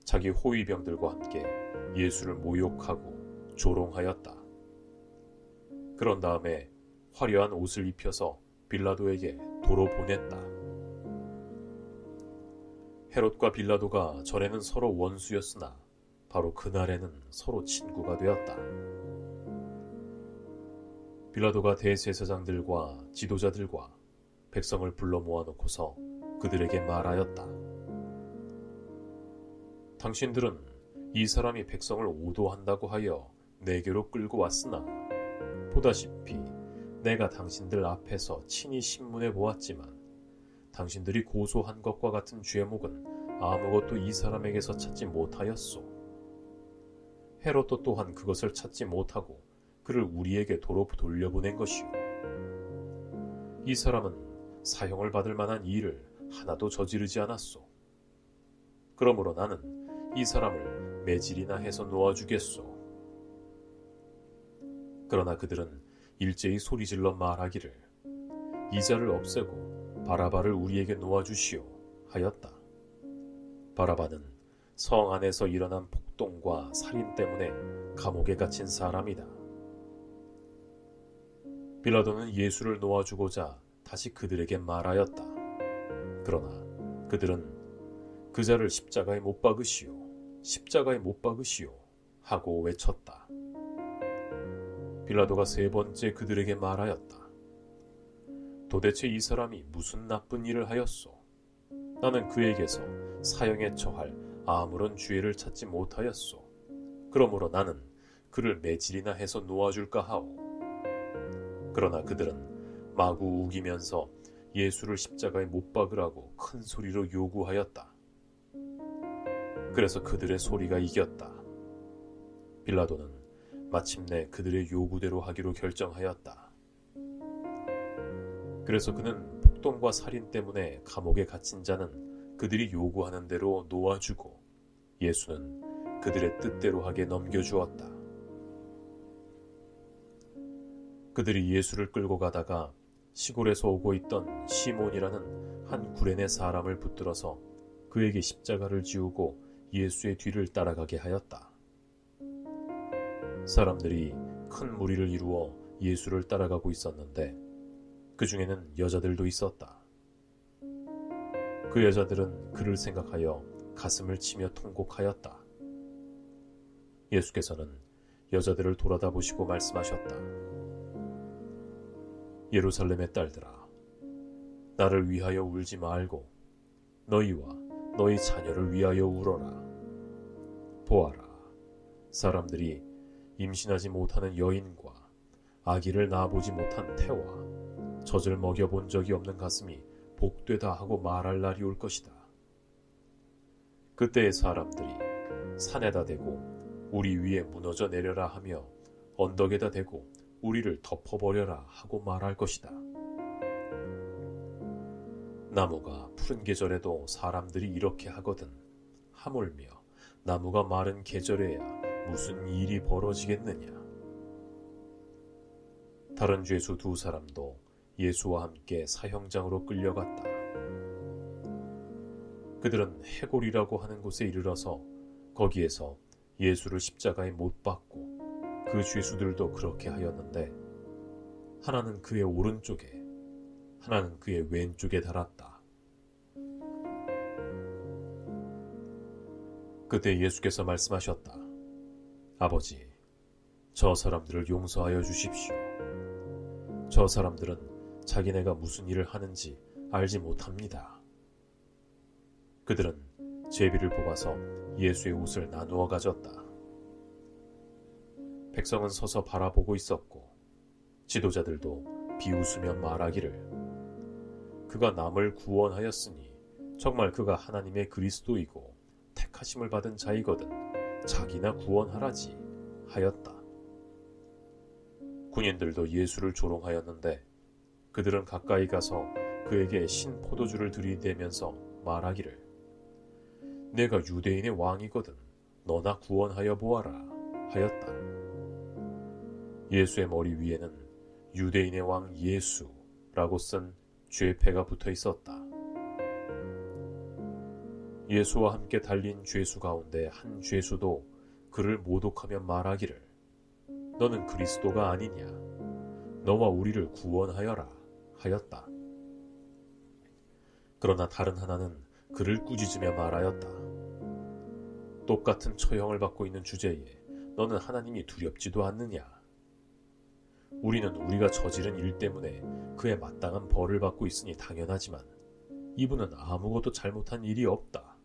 자기 호위병들과 함께 예수를 모욕하고 조롱하였다. 그런 다음에 화려한 옷을 입혀서 빌라도에게 도로 보냈다. 헤롯과 빌라도가 전에는 서로 원수였으나 바로 그날에는 서로 친구가 되었다. 빌라도가 대제사장들과 지도자들과 백성을 불러 모아놓고서 그들에게 말하였다. 당신들은 이 사람이 백성을 오도한다고 하여 내게로 끌고 왔으나 보다시피 내가 당신들 앞에서 친히 신문해 보았지만 당신들이 고소한 것과 같은 죄목은 아무것도 이 사람에게서 찾지 못하였소. 헤롯도 또한 그것을 찾지 못하고 그를 우리에게 도로 돌려보낸 것이오. 이 사람은 사형을 받을 만한 일을 하나도 저지르지 않았소. 그러므로 나는 이 사람을 매질이나 해서 놓아주겠소. 그러나 그들은 일제히 소리질러 말하기를 이 자를 없애고 바라바를 우리에게 놓아주시오 하였다. 바라바는 성 안에서 일어난 폭동과 살인 때문에 감옥에 갇힌 사람이다. 빌라도는 예수를 놓아주고자 다시 그들에게 말하였다. 그러나 그들은 그 자를 십자가에 못 박으시오, 십자가에 못 박으시오 하고 외쳤다. 빌라도가 세 번째 그들에게 말하였다. 도대체 이 사람이 무슨 나쁜 일을 하였소? 나는 그에게서 사형에 처할 아무런 죄를 찾지 못하였소. 그러므로 나는 그를 매질이나 해서 놓아줄까 하오. 그러나 그들은 마구 우기면서 예수를 십자가에 못 박으라고 큰 소리로 요구하였다. 그래서 그들의 소리가 이겼다. 빌라도는 마침내 그들의 요구대로 하기로 결정하였다. 그래서 그는 폭동과 살인 때문에 감옥에 갇힌 자는 그들이 요구하는 대로 놓아주고 예수는 그들의 뜻대로 하게 넘겨주었다. 그들이 예수를 끌고 가다가 시골에서 오고 있던 시몬이라는 한 구레네 사람을 붙들어서 그에게 십자가를 지우고 예수의 뒤를 따라가게 하였다. 사람들이 큰 무리를 이루어 예수를 따라가고 있었는데 그 중에는 여자들도 있었다. 그 여자들은 그를 생각하여 가슴을 치며 통곡하였다. 예수께서는 여자들을 돌아다 보시고 말씀하셨다. 예루살렘의 딸들아, 나를 위하여 울지 말고 너희와 너희 자녀를 위하여 울어라. 보아라, 사람들이 임신하지 못하는 여인과 아기를 낳아보지 못한 태와 젖을 먹여본 적이 없는 가슴이 복되다 하고 말할 날이 올 것이다. 그때의 사람들이 산에다 대고 우리 위에 무너져 내려라 하며 언덕에다 대고 우리를 덮어버려라 하고 말할 것이다. 나무가 푸른 계절에도 사람들이 이렇게 하거든 하물며 나무가 마른 계절에야 무슨 일이 벌어지겠느냐. 다른 죄수 두 사람도 예수와 함께 사형장으로 끌려갔다. 그들은 해골이라고 하는 곳에 이르러서 거기에서 예수를 십자가에 못 박고 그 죄수들도 그렇게 하였는데 하나는 그의 오른쪽에 하나는 그의 왼쪽에 달았다. 그때 예수께서 말씀하셨다. 아버지, 저 사람들을 용서하여 주십시오. 저 사람들은 자기네가 무슨 일을 하는지 알지 못합니다. 그들은 제비를 뽑아서 예수의 옷을 나누어 가졌다. 백성은 서서 바라보고 있었고 지도자들도 비웃으며 말하기를 그가 남을 구원하였으니 정말 그가 하나님의 그리스도이고 택하심을 받은 자이거든 자기나 구원하라지 하였다. 군인들도 예수를 조롱하였는데 그들은 가까이 가서 그에게 신 포도주를 들이대면서 말하기를 내가 유대인의 왕이거든 너나 구원하여 보아라 하였다. 예수의 머리 위에는 유대인의 왕 예수라고 쓴 죄패가 붙어 있었다. 예수와 함께 달린 죄수 가운데 한 죄수도 그를 모독하며 말하기를 너는 그리스도가 아니냐 너와 우리를 구원하여라 하였다. 그러나 다른 하나는 그를 꾸짖으며 말하였다. 똑같은 처형을 받고 있는 주제에 너는 하나님이 두렵지도 않느냐? 우리는 우리가 저지른 일 때문에 그에 마땅한 벌을 받고 있으니 당연하지만 이분은 아무것도 잘못한 일이 없다.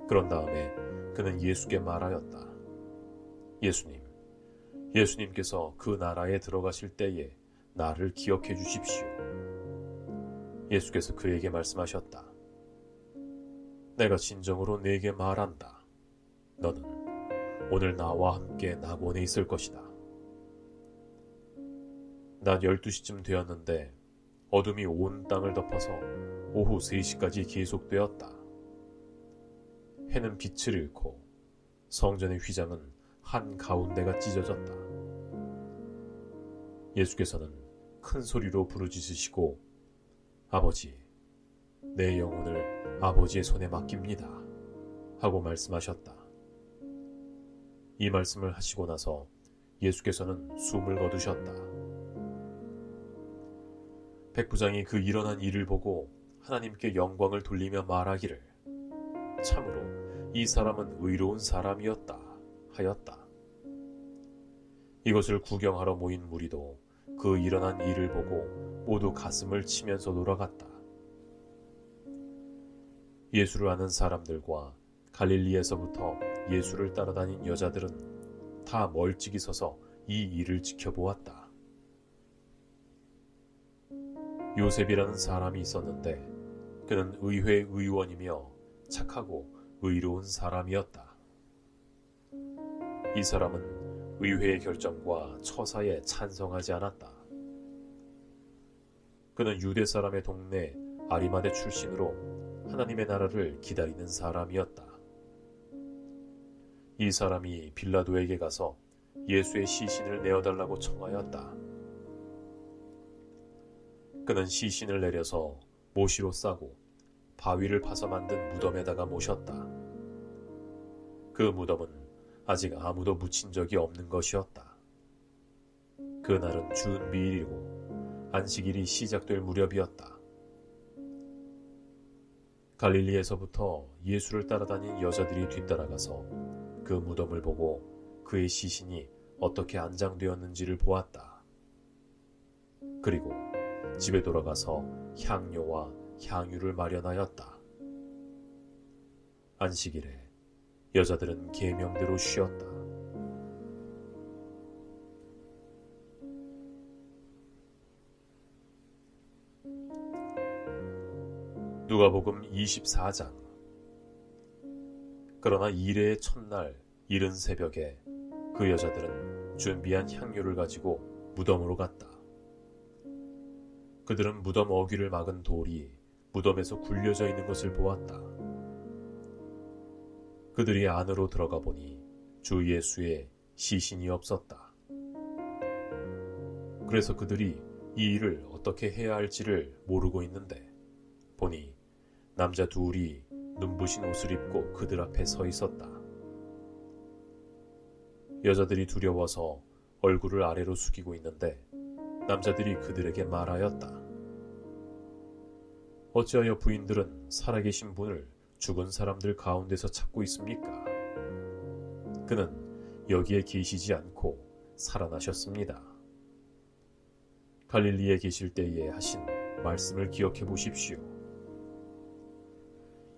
그런 다음에 그는 예수께 말하였다. 예수님께서 그 나라에 들어가실 때에 나를 기억해 주십시오. 예수께서 그에게 말씀하셨다. 내가 진정으로 네게 말한다. 너는 오늘 나와 함께 낙원에 있을 것이다. 낮 12시쯤 되었는데 어둠이 온 땅을 덮어서 오후 3시까지 계속되었다. 해는 빛을 잃고 성전의 휘장은 한 가운데가 찢어졌다. 예수께서는 큰 소리로 부르짖으시고 아버지, 내 영혼을 아버지의 손에 맡깁니다 하고 말씀하셨다. 이 말씀을 하시고 나서 예수께서는 숨을 거두셨다. 백부장이 그 일어난 일을 보고 하나님께 영광을 돌리며 말하기를 참으로 이 사람은 의로운 사람이었다 하였다. 이것을 구경하러 모인 무리도 그 일어난 일을 보고 모두 가슴을 치면서 돌아갔다. 예수를 아는 사람들과 갈릴리에서부터 예수를 따라다닌 여자들은 다 멀찍이 서서 이 일을 지켜보았다. 요셉이라는 사람이 있었는데 그는 의회 의원이며 착하고 의로운 사람이었다. 이 사람은 의회의 결정과 처사에 찬성하지 않았다. 그는 유대 사람의 동네 아리마대 출신으로 하나님의 나라를 기다리는 사람이었다. 이 사람이 빌라도에게 가서 예수의 시신을 내어달라고 청하였다. 그는 시신을 내려서 모시로 싸고 바위를 파서 만든 무덤에다가 모셨다. 그 무덤은 아직 아무도 묻힌 적이 없는 것이었다. 그날은 준비일이고 안식일이 시작될 무렵이었다. 갈릴리에서부터 예수를 따라다닌 여자들이 뒤따라가서 그 무덤을 보고 그의 시신이 어떻게 안장되었는지를 보았다. 그리고 집에 돌아가서 향료와 향유를 마련하였다. 안식일에 여자들은 계명대로 쉬었다. 누가복음 24장. 그러나 이레의 첫날 이른 새벽에 그 여자들은 준비한 향료를 가지고 무덤으로 갔다. 그들은 무덤 어귀를 막은 돌이 무덤에서 굴려져 있는 것을 보았다. 그들이 안으로 들어가 보니 주 예수의 시신이 없었다. 그래서 그들이 이 일을 어떻게 해야 할지를 모르고 있는데 보니 남자 둘이 눈부신 옷을 입고 그들 앞에 서 있었다. 여자들이 두려워서 얼굴을 아래로 숙이고 있는데 남자들이 그들에게 말하였다. 어찌하여 부인들은 살아계신 분을 죽은 사람들 가운데서 찾고 있습니까? 그는 여기에 계시지 않고 살아나셨습니다. 갈릴리에 계실 때에 하신 말씀을 기억해 보십시오.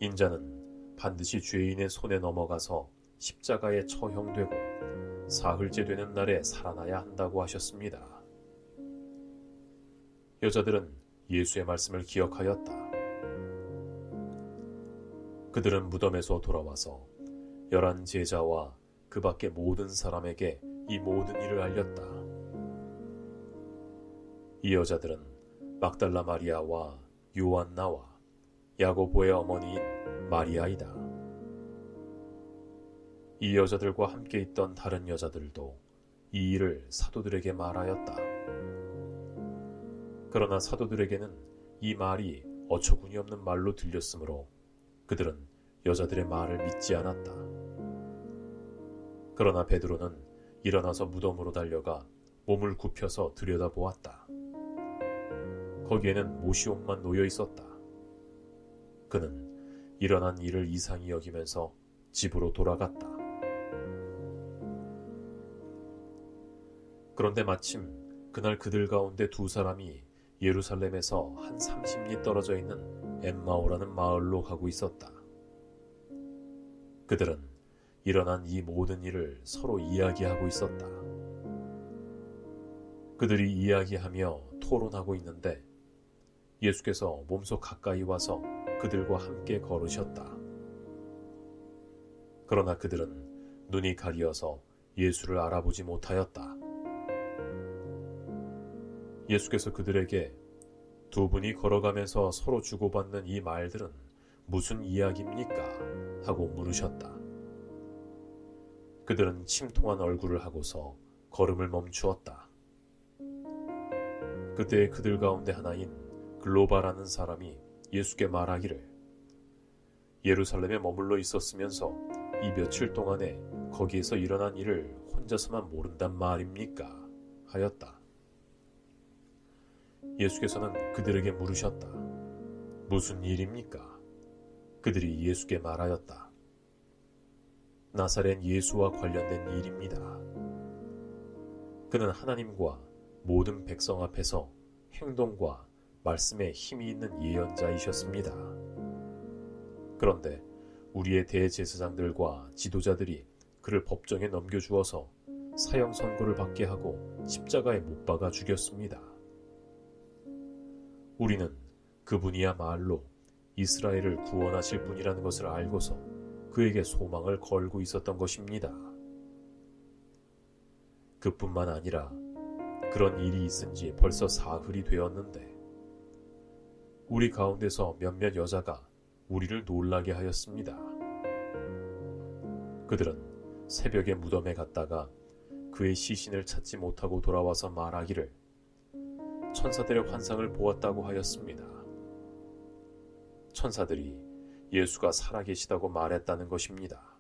인자는 반드시 죄인의 손에 넘어가서 십자가에 처형되고 사흘째 되는 날에 살아나야 한다고 하셨습니다. 여자들은 예수의 말씀을 기억하였다. 그들은 무덤에서 돌아와서 11 제자와 그 밖의 모든 사람에게 이 모든 일을 알렸다. 이 여자들은 막달라 마리아와 요한나와 야고보의 어머니인 마리아이다. 이 여자들과 함께 있던 다른 여자들도 이 일을 사도들에게 말하였다. 그러나 사도들에게는 이 말이 어처구니 없는 말로 들렸으므로 그들은 여자들의 말을 믿지 않았다. 그러나 베드로는 일어나서 무덤으로 달려가 몸을 굽혀서 들여다보았다. 거기에는 못이 옷만 놓여 있었다. 그는 일어난 일을 이상히 여기면서 집으로 돌아갔다. 그런데 마침 그날 그들 가운데 두 사람이 예루살렘에서 한 30리 떨어져 있는 엠마오라는 마을로 가고 있었다. 그들은 일어난 이 모든 일을 서로 이야기하고 있었다. 그들이 이야기하며 토론하고 있는데 예수께서 몸소 가까이 와서 그들과 함께 걸으셨다. 그러나 그들은 눈이 가리어서 예수를 알아보지 못하였다. 예수께서 그들에게 두 분이 걸어가면서 서로 주고받는 이 말들은 무슨 이야기입니까? 하고 물으셨다. 그들은 침통한 얼굴을 하고서 걸음을 멈추었다. 그때 그들 가운데 하나인 글로바라는 사람이 예수께 말하기를 예루살렘에 머물러 있었으면서 이 며칠 동안에 거기에서 일어난 일을 혼자서만 모른단 말입니까? 하였다. 예수께서는 그들에게 물으셨다. 무슨 일입니까? 그들이 예수께 말하였다. 나사렛 예수와 관련된 일입니다. 그는 하나님과 모든 백성 앞에서 행동과 말씀에 힘이 있는 예언자이셨습니다. 그런데 우리의 대제사장들과 지도자들이 그를 법정에 넘겨주어서 사형 선고를 받게 하고 십자가에 못 박아 죽였습니다. 우리는 그분이야말로 이스라엘을 구원하실 분이라는 것을 알고서 그에게 소망을 걸고 있었던 것입니다. 그뿐만 아니라 그런 일이 있은 지 벌써 사흘이 되었는데 우리 가운데서 몇몇 여자가 우리를 놀라게 하였습니다. 그들은 새벽에 무덤에 갔다가 그의 시신을 찾지 못하고 돌아와서 말하기를 천사들의 환상을 보았다고 하였습니다. 천사들이 예수가 살아계시다고 말했다는 것입니다.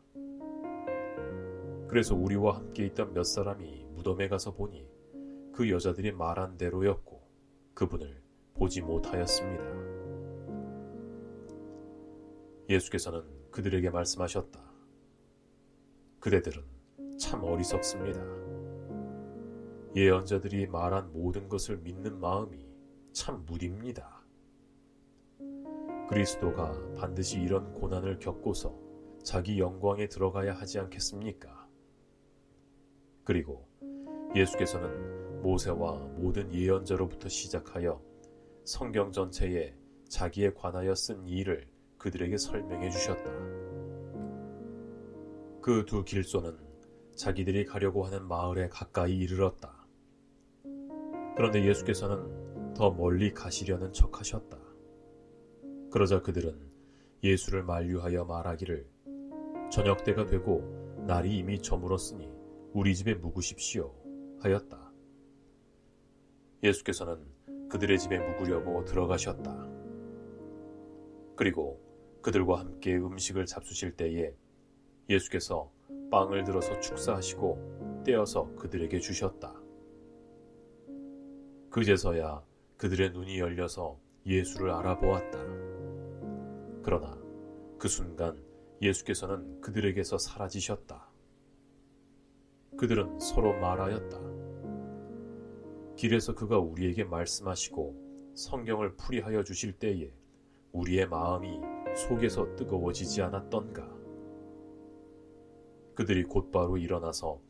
그래서 우리와 함께 있던 몇 사람이 무덤에 가서 보니 그 여자들이 말한 대로였고 그분을 보지 못하였습니다. 예수께서는 그들에게 말씀하셨다. 그대들은 참 어리석습니다. 예언자들이 말한 모든 것을 믿는 마음이 참 무딥니다. 그리스도가 반드시 이런 고난을 겪고서 자기 영광에 들어가야 하지 않겠습니까? 그리고 예수께서는 모세와 모든 예언자로부터 시작하여 성경 전체에 자기에 관하여 쓴 일을 그들에게 설명해 주셨다. 그 두 길소는 자기들이 가려고 하는 마을에 가까이 이르렀다. 그런데 예수께서는 더 멀리 가시려는 척하셨다. 그러자 그들은 예수를 만류하여 말하기를 저녁 때가 되고 날이 이미 저물었으니 우리 집에 묵으십시오 하였다. 예수께서는 그들의 집에 묵으려고 들어가셨다. 그리고 그들과 함께 음식을 잡수실 때에 예수께서 빵을 들어서 축사하시고 떼어서 그들에게 주셨다. 그제서야 그들의 눈이 열려서 예수를 알아보았다. 그러나 그 순간 예수께서는 그들에게서 사라지셨다. 그들은 서로 말하였다. 길에서 그가 우리에게 말씀하시고 성경을 풀이하여 주실 때에 우리의 마음이 속에서 뜨거워지지 않았던가. 그들이 곧바로 일어나서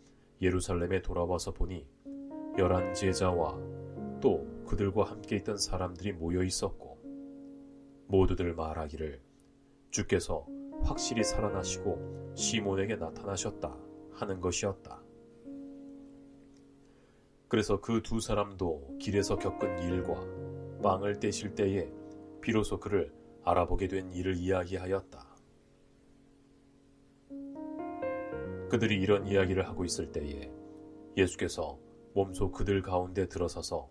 예루살렘에 돌아와서 보니 11 제자와 또 그들과 함께 있던 사람들이 모여 있었고 모두들 말하기를 주께서 확실히 살아나시고 시몬에게 나타나셨다 하는 것이었다. 그래서 그 두 사람도 길에서 겪은 일과 빵을 떼실 때에 비로소 그를 알아보게 된 일을 이야기하였다. 그들이 이런 이야기를 하고 있을 때에 예수께서 몸소 그들 가운데 들어서서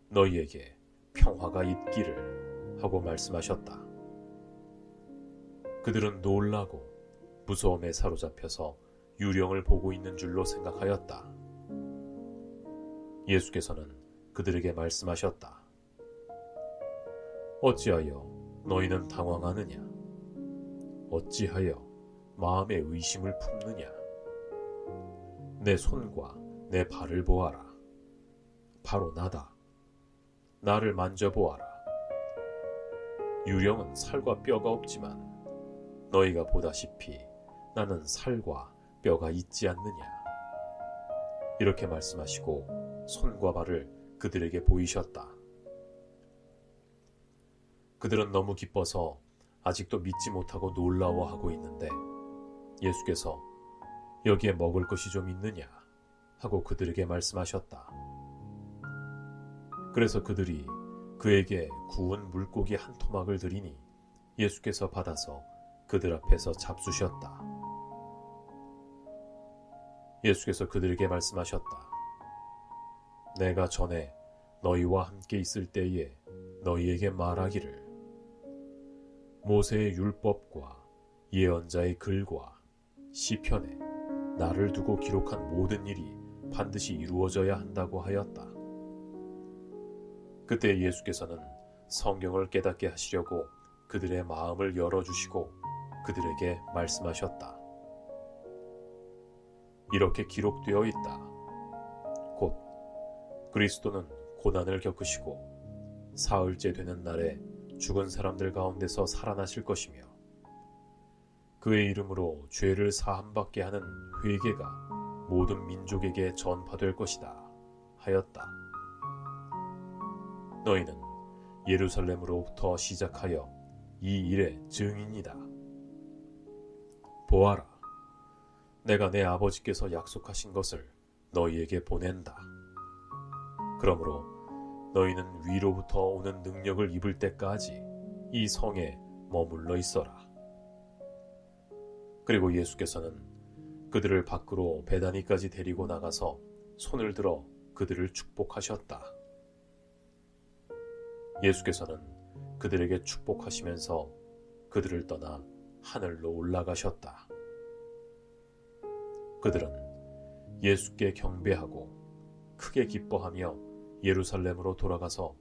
너희에게 평화가 있기를 하고 말씀하셨다. 그들은 놀라고 무서움에 사로잡혀서 유령을 보고 있는 줄로 생각하였다. 예수께서는 그들에게 말씀하셨다. 어찌하여 너희는 당황하느냐? 어찌하여 마음에 의심을 품느냐? 내 손과 내 발을 보아라. 바로 나다. 나를 만져보아라. 유령은 살과 뼈가 없지만 너희가 보다시피 나는 살과 뼈가 있지 않느냐? 이렇게 말씀하시고 손과 발을 그들에게 보이셨다. 그들은 너무 기뻐서 아직도 믿지 못하고 놀라워하고 있는데 예수께서 여기에 먹을 것이 좀 있느냐 하고 그들에게 말씀하셨다. 그래서 그들이 그에게 구운 물고기 한 토막을 드리니 예수께서 받아서 그들 앞에서 잡수셨다. 예수께서 그들에게 말씀하셨다. 내가 전에 너희와 함께 있을 때에 너희에게 말하기를 모세의 율법과 예언자의 글과 시편에 나를 두고 기록한 모든 일이 반드시 이루어져야 한다고 하였다. 그때 예수께서는 성경을 깨닫게 하시려고 그들의 마음을 열어주시고 그들에게 말씀하셨다. 이렇게 기록되어 있다. 곧 그리스도는 고난을 겪으시고 사흘째 되는 날에 죽은 사람들 가운데서 살아나실 것이며 그의 이름으로 죄를 사함받게 하는 회개가 모든 민족에게 전파될 것이다 하였다. 너희는 예루살렘으로부터 시작하여 이 일의 증인이다. 보아라, 내가 내 아버지께서 약속하신 것을 너희에게 보낸다. 그러므로 너희는 위로부터 오는 능력을 입을 때까지 이 성에 머물러 있어라. 그리고 예수께서는 그들을 밖으로 베다니까지 데리고 나가서 손을 들어 그들을 축복하셨다. 예수께서는 그들에게 축복하시면서 그들을 떠나 하늘로 올라가셨다. 그들은 예수께 경배하고 크게 기뻐하며 예루살렘으로 돌아가서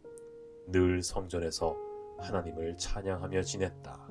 늘 성전에서 하나님을 찬양하며 지냈다.